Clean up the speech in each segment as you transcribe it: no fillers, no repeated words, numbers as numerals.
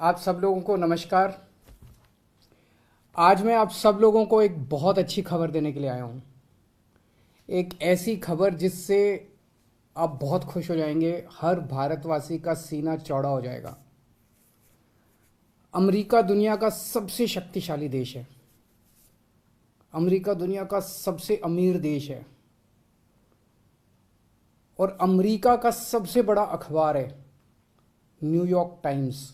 आप सब लोगों को नमस्कार। आज मैं आप सब लोगों को एक बहुत अच्छी खबर देने के लिए आया हूँ। एक ऐसी खबर जिससे आप बहुत खुश हो जाएंगे, हर भारतवासी का सीना चौड़ा हो जाएगा। अमेरिका दुनिया का सबसे शक्तिशाली देश है। अमेरिका दुनिया का सबसे अमीर देश है और अमेरिका का सबसे बड़ा अखबार है न्यूयॉर्क टाइम्स।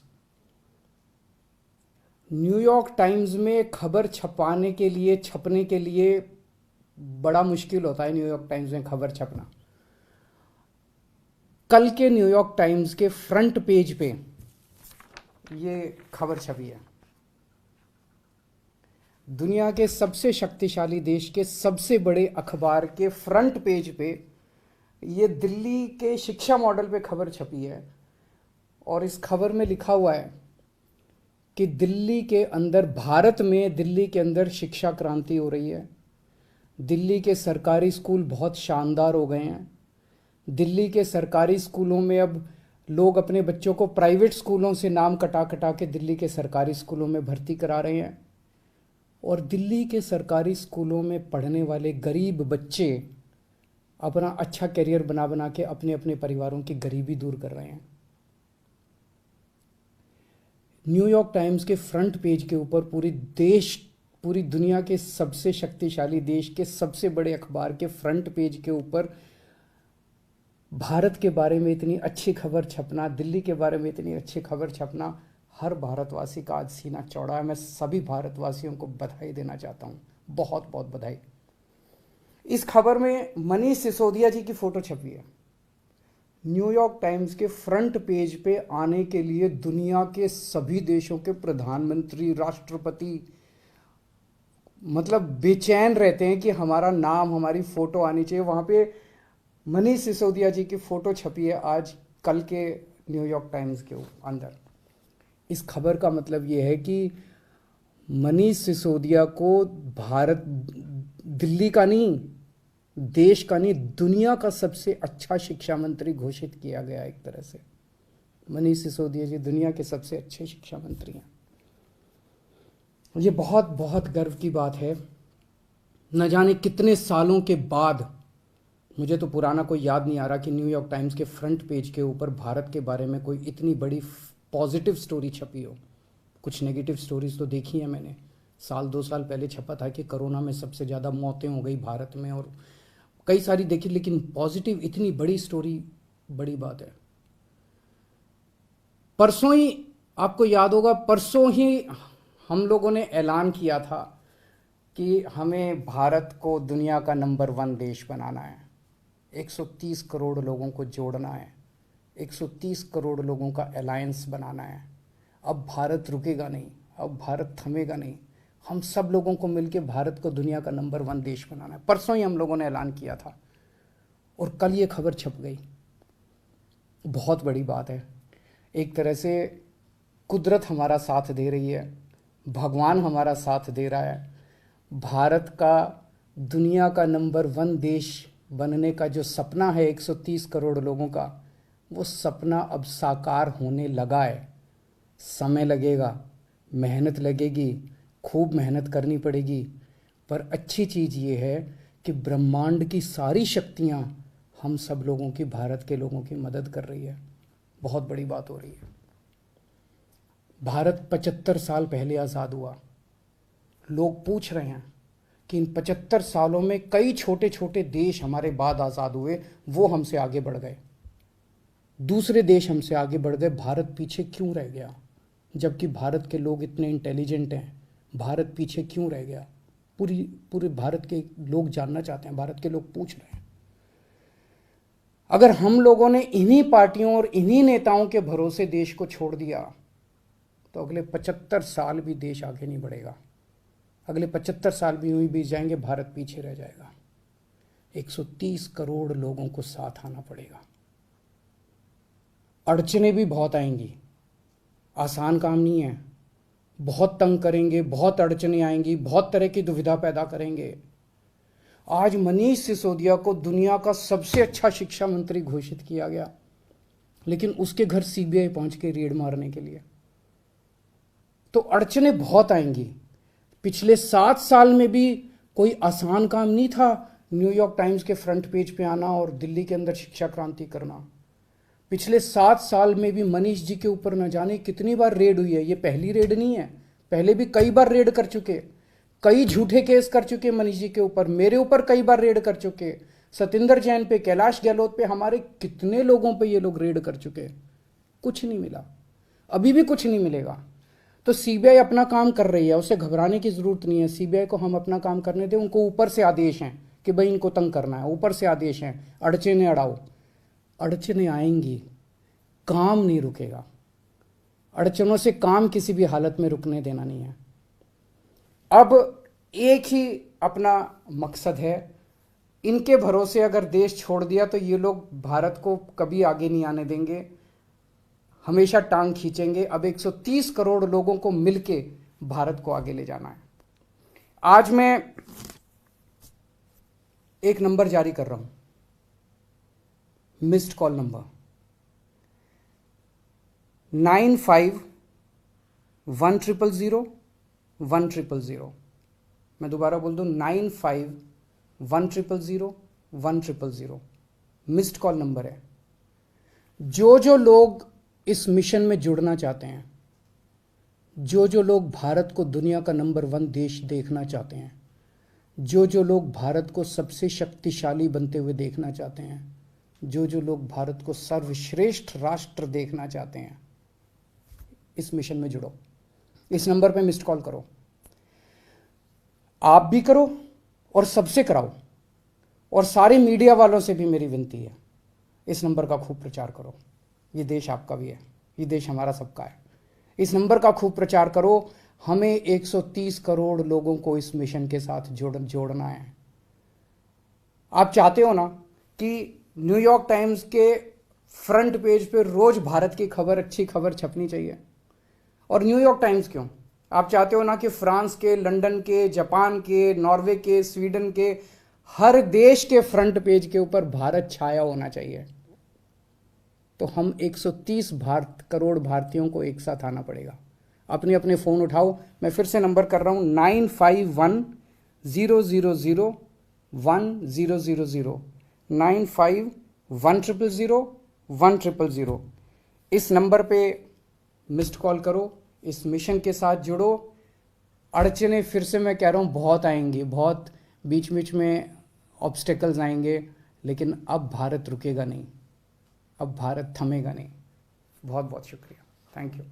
न्यूयॉर्क टाइम्स में खबर छपने के लिए बड़ा मुश्किल होता है। न्यूयॉर्क टाइम्स में खबर छपना, कल के न्यूयॉर्क टाइम्स के फ्रंट पेज पे ये खबर छपी है। दुनिया के सबसे शक्तिशाली देश के सबसे बड़े अखबार के फ्रंट पेज पे ये दिल्ली के शिक्षा मॉडल पे खबर छपी है और इस खबर में लिखा हुआ है कि दिल्ली के अंदर, भारत में दिल्ली के अंदर शिक्षा क्रांति हो रही है। दिल्ली के सरकारी स्कूल बहुत शानदार हो गए हैं। दिल्ली के सरकारी स्कूलों में अब लोग अपने बच्चों को प्राइवेट स्कूलों से नाम कटा कटा के दिल्ली के सरकारी स्कूलों में भर्ती करा रहे हैं और दिल्ली के सरकारी स्कूलों में पढ़ने वाले गरीब बच्चे अपना अच्छा करियर बना बना के अपने अपने परिवारों की गरीबी दूर कर रहे हैं। न्यूयॉर्क टाइम्स के फ्रंट पेज के ऊपर पूरी दुनिया के सबसे शक्तिशाली देश के सबसे बड़े अखबार के फ्रंट पेज के ऊपर भारत के बारे में इतनी अच्छी खबर छपना, दिल्ली के बारे में इतनी अच्छी खबर छपना, हर भारतवासी का आज सीना चौड़ा है। मैं सभी भारतवासियों को बधाई देना चाहता हूँ, बहुत बहुत बधाई। इस खबर में मनीष सिसोदिया जी की फोटो छपी है। न्यूयॉर्क टाइम्स के फ्रंट पेज पे आने के लिए दुनिया के सभी देशों के प्रधानमंत्री, राष्ट्रपति मतलब बेचैन रहते हैं कि हमारा नाम, हमारी फोटो आनी चाहिए। वहाँ पे मनीष सिसोदिया जी की फोटो छपी है आज कल के न्यूयॉर्क टाइम्स के अंदर। इस खबर का मतलब ये है कि मनीष सिसोदिया को भारत, दिल्ली का नहीं, देश का नहीं, दुनिया का सबसे अच्छा शिक्षा मंत्री घोषित किया गया। एक तरह से मनीष सिसोदिया जी दुनिया के सबसे अच्छे शिक्षा मंत्री हैं। ये बहुत बहुत गर्व की बात है। न जाने कितने सालों के बाद, मुझे तो पुराना कोई याद नहीं आ रहा कि न्यूयॉर्क टाइम्स के फ्रंट पेज के ऊपर भारत के बारे में कोई इतनी बड़ी पॉजिटिव स्टोरी छपी हो। कुछ नेगेटिव स्टोरीज तो देखी है मैंने। 1-2 साल पहले छपा था कि कोरोना में सबसे ज़्यादा मौतें हो गई भारत में और कई सारी देखी, लेकिन पॉजिटिव इतनी बड़ी स्टोरी बड़ी बात है। परसों ही, आपको याद होगा, परसों ही हम लोगों ने ऐलान किया था कि हमें भारत को दुनिया का नंबर 1 देश बनाना है। 130 करोड़ लोगों को जोड़ना है, 130 करोड़ लोगों का अलायंस बनाना है। अब भारत रुकेगा नहीं, अब भारत थमेगा नहीं। हम सब लोगों को मिलकर भारत को दुनिया का नंबर 1 देश बनाना है। परसों ही हम लोगों ने ऐलान किया था और कल ये खबर छप गई। बहुत बड़ी बात है। एक तरह से कुदरत हमारा साथ दे रही है, भगवान हमारा साथ दे रहा है। भारत का दुनिया का नंबर 1 देश बनने का जो सपना है 130 करोड़ लोगों का, वो सपना अब साकार होने लगा है। समय लगेगा, मेहनत लगेगी, खूब मेहनत करनी पड़ेगी, पर अच्छी चीज़ ये है कि ब्रह्मांड की सारी शक्तियाँ हम सब लोगों की, भारत के लोगों की मदद कर रही है। बहुत बड़ी बात हो रही है। भारत 75 साल पहले आज़ाद हुआ। लोग पूछ रहे हैं कि इन 75 सालों में कई छोटे छोटे देश हमारे बाद आज़ाद हुए, वो हमसे आगे बढ़ गए, दूसरे देश हमसे आगे बढ़ गए, भारत पीछे क्यों रह गया? जबकि भारत के लोग इतने इंटेलिजेंट हैं, भारत पीछे क्यों रह गया? पूरे भारत के लोग जानना चाहते हैं, भारत के लोग पूछ रहे हैं। अगर हम लोगों ने इन्हीं पार्टियों और इन्हीं नेताओं के भरोसे देश को छोड़ दिया तो अगले 75 साल भी देश आगे नहीं बढ़ेगा। अगले 75 साल भी यूं ही बीत जाएंगे, भारत पीछे रह जाएगा। 130 करोड़ लोगों को साथ आना पड़ेगा। अड़चने भी बहुत आएंगी, आसान काम नहीं है। बहुत तंग करेंगे, बहुत अड़चने आएंगी, बहुत तरह की दुविधा पैदा करेंगे। आज मनीष सिसोदिया को दुनिया का सबसे अच्छा शिक्षा मंत्री घोषित किया गया, लेकिन उसके घर सीबीआई पहुंच के रेड मारने के लिए। तो अड़चने बहुत आएंगी। पिछले 7 साल में भी कोई आसान काम नहीं था न्यूयॉर्क टाइम्स के फ्रंट पेज पे आना और दिल्ली के अंदर शिक्षा क्रांति करना। पिछले 7 साल में भी मनीष जी के ऊपर न जाने कितनी बार रेड हुई है। ये पहली रेड नहीं है, पहले भी कई बार रेड कर चुके, कई झूठे केस कर चुके मनीष जी के ऊपर, मेरे ऊपर कई बार रेड कर चुके, सतिंदर जैन पे, कैलाश गहलोत पे, हमारे कितने लोगों पे ये लोग रेड कर चुके, कुछ नहीं मिला, अभी भी कुछ नहीं मिलेगा। तो सीबीआई अपना काम कर रही है, उसे घबराने की जरूरत नहीं है। सीबीआई को हम अपना काम करने दें। उनको ऊपर से आदेश हैं कि भाई इनको तंग करना है, ऊपर से आदेश हैं, अड़चने अड़ाओ। अड़चने आएंगी, काम नहीं रुकेगा। अड़चनों से काम किसी भी हालत में रुकने देना नहीं है। अब एक ही अपना मकसद है, इनके भरोसे अगर देश छोड़ दिया तो ये लोग भारत को कभी आगे नहीं आने देंगे, हमेशा टांग खींचेंगे। अब 130 करोड़ लोगों को मिलके भारत को आगे ले जाना है। आज मैं एक नंबर जारी कर रहा हूं, मिस्ड कॉल नंबर 95100100। मैं दोबारा बोल दूं, 95100100 मिस्ड कॉल नंबर है। जो लोग इस मिशन में जुड़ना चाहते हैं, जो लोग भारत को दुनिया का नंबर 1 देश देखना चाहते हैं, जो लोग भारत को सबसे शक्तिशाली बनते हुए देखना चाहते हैं, जो लोग भारत को सर्वश्रेष्ठ राष्ट्र देखना चाहते हैं, इस मिशन में जुड़ो। इस नंबर पे मिस्ड कॉल करो, आप भी करो और सबसे कराओ। और सारे मीडिया वालों से भी मेरी विनती है, इस नंबर का खूब प्रचार करो। ये देश आपका भी है, ये देश हमारा सबका है। इस नंबर का खूब प्रचार करो। हमें 130 करोड़ लोगों को इस मिशन के साथ जोड़ना है। आप चाहते हो ना कि न्यूयॉर्क टाइम्स के फ्रंट पेज पे रोज भारत की खबर, अच्छी खबर छपनी चाहिए। और न्यूयॉर्क टाइम्स क्यों, आप चाहते हो ना कि फ्रांस के, लंदन के, जापान के, नॉर्वे के, स्वीडन के, हर देश के फ्रंट पेज के ऊपर भारत छाया होना चाहिए। तो हम 130 करोड़ भारतीयों को एक साथ आना पड़ेगा। अपने अपने फ़ोन उठाओ, मैं फिर से नंबर कर रहा हूँ, 95100100, 95100100। इस नंबर पे मिस्ड कॉल करो, इस मिशन के साथ जुड़ो। अड़चने फिर से मैं कह रहा हूँ बहुत आएंगी, बहुत बीच बीच में ऑब्स्टेकल्स आएंगे, लेकिन अब भारत रुकेगा नहीं, अब भारत थमेगा नहीं। बहुत बहुत शुक्रिया, थैंक यू।